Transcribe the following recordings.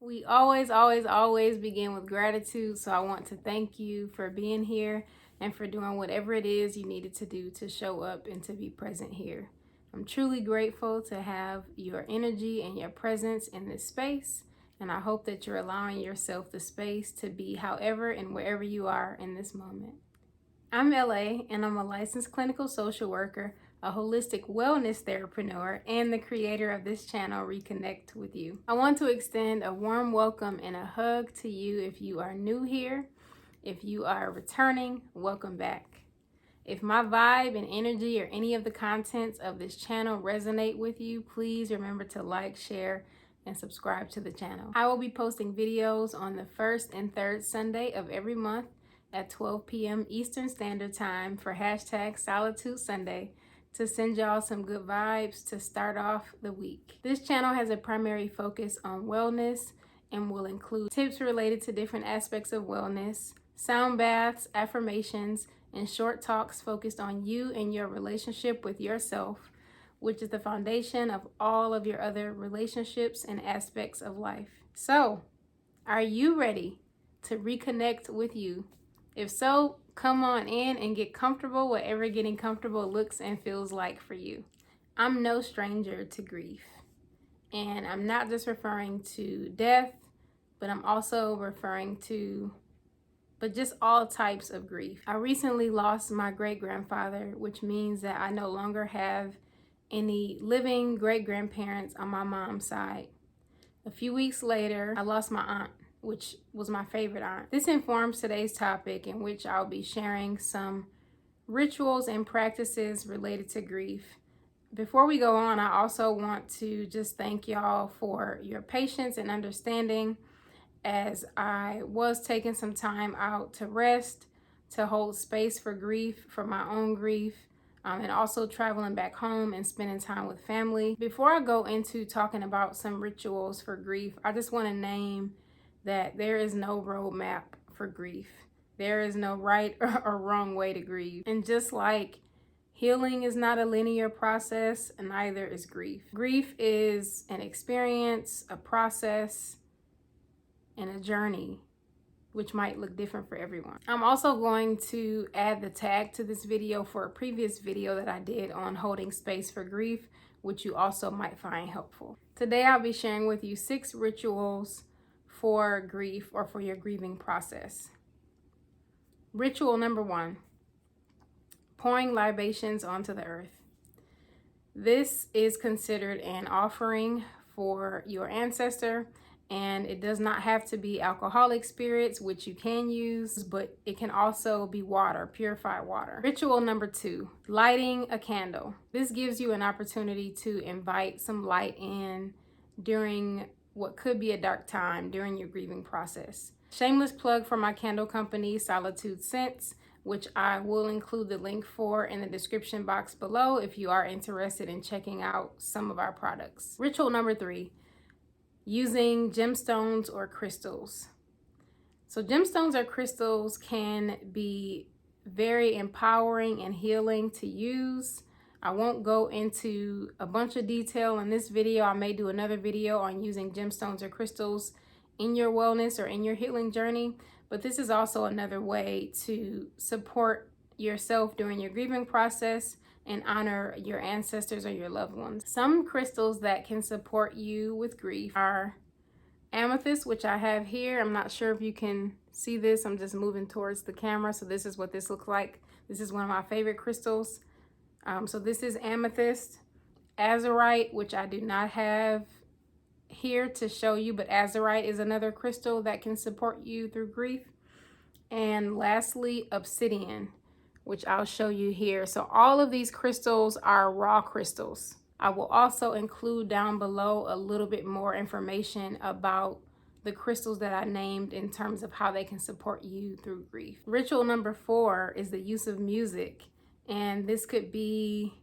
We always begin with gratitude. So I want to thank you for being here and for doing whatever it is you needed to do to show up and to be present here. I'm truly grateful to have your energy and your presence in this space. And I hope that you're allowing yourself the space to be however and wherever you are in this moment. I'm LA, and I'm a licensed clinical social worker, a holistic wellness therapreneur, and the creator of this channel, Reconnect with You. I want to extend a warm welcome and a hug to you if you are new here. If you are returning, welcome back. If my vibe and energy or any of the contents of this channel resonate with you, please remember to like, share, and subscribe to the channel. I will be posting videos on the first and third Sunday of every month at 12 p.m. Eastern Standard Time for hashtag Solitude Sunday to send y'all some good vibes to start off the week. This channel has a primary focus on wellness and will include tips related to different aspects of wellness, sound baths, affirmations, and short talks focused on you and your relationship with yourself, which is the foundation of all of your other relationships and aspects of life. So, are you ready to reconnect with you? If so, come on in and get comfortable, whatever getting comfortable looks and feels like for you. I'm no stranger to grief. And I'm not just referring to death, but I'm also referring to just all types of grief. I recently lost my great-grandfather, which means that I no longer have any living great-grandparents on my mom's side. A few weeks later, I lost my aunt, which was my favorite aunt. This informs today's topic, in which I'll be sharing some rituals and practices related to grief. Before we go on, I also want to just thank y'all for your patience and understanding as I was taking some time out to rest, to hold space for grief, for my own grief, and also traveling back home and spending time with family. Before I go into talking about some rituals for grief, I just want to name that there is no roadmap for grief. There is no right or wrong way to grieve. And just like healing is not a linear process, neither is grief. Grief is an experience, a process, and a journey, which might look different for everyone. I'm also going to add the tag to this video for a previous video that I did on holding space for grief, which you also might find helpful. Today, I'll be sharing with you 6 rituals for grief or for your grieving process. Ritual number 1, pouring libations onto the earth. This is considered an offering for your ancestor, and it does not have to be alcoholic spirits, which you can use, but it can also be water, purified water. Ritual number 2, lighting a candle. This gives you an opportunity to invite some light in during what could be a dark time during your grieving process. Shameless plug for my candle company, Solitude Scents, which I will include the link for in the description box below if you are interested in checking out some of our products. Ritual number 3, using gemstones or crystals. So gemstones or crystals can be very empowering and healing to use. I won't go into a bunch of detail in this video. I may do another video on using gemstones or crystals in your wellness or in your healing journey, but this is also another way to support yourself during your grieving process and honor your ancestors or your loved ones. Some crystals that can support you with grief are amethyst, which I have here. I'm not sure if you can see this. I'm just moving towards the camera. So this is what this looks like. This is one of my favorite crystals. So this is amethyst. Azurite, which I do not have here to show you, but azurite is another crystal that can support you through grief. And lastly, obsidian, which I'll show you here. So all of these crystals are raw crystals. I will also include down below a little bit more information about the crystals that I named in terms of how they can support you through grief. Ritual number 4 is the use of music. And this could be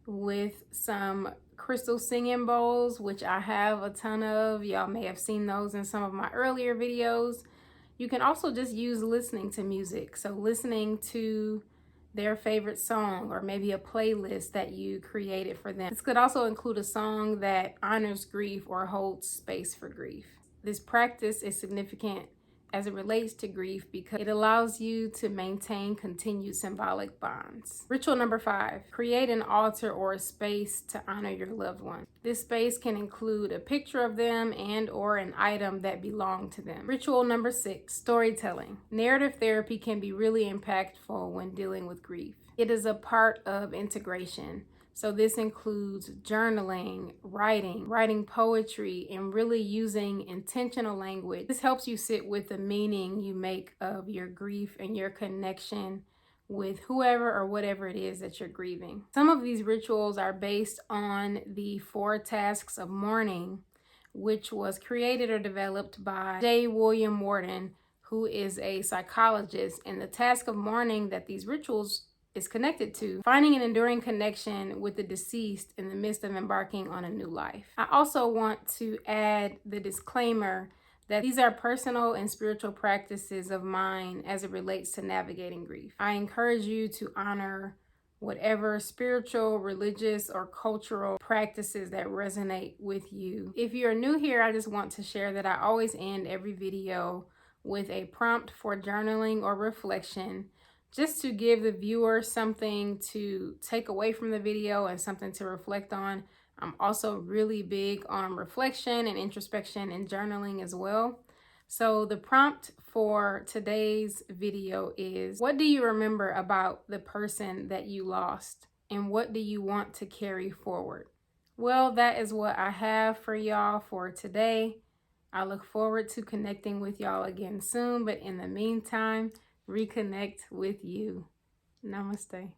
with some crystal singing bowls, which I have a ton of. Y'all may have seen those in some of my earlier videos. You can also just use listening to music. So listening to their favorite song or maybe a playlist that you created for them. This could also include a song that honors grief or holds space for grief. This practice is significant as it relates to grief because it allows you to maintain continued symbolic bonds. Ritual number 5, create an altar or a space to honor your loved one. This space can include a picture of them and or an item that belonged to them. Ritual number 6, storytelling. Narrative therapy can be really impactful when dealing with grief. It is a part of integration. So this includes journaling, writing poetry, and really using intentional language. This helps you sit with the meaning you make of your grief and your connection with whoever or whatever it is that you're grieving. Some of these rituals are based on the 4 tasks of mourning, which was created or developed by J. William Wharton, who is a psychologist. And the task of mourning that these rituals is connected to finding an enduring connection with the deceased in the midst of embarking on a new life. I also want to add the disclaimer that these are personal and spiritual practices of mine as it relates to navigating grief. I encourage you to honor whatever spiritual, religious, or cultural practices that resonate with you. If you're new here, I just want to share that I always end every video with a prompt for journaling or reflection, just to give the viewer something to take away from the video and something to reflect on. I'm also really big on reflection and introspection and journaling as well. So the prompt for today's video is, what do you remember about the person that you lost? And what do you want to carry forward? Well, that is what I have for y'all for today. I look forward to connecting with y'all again soon, but in the meantime, reconnect with you. Namaste.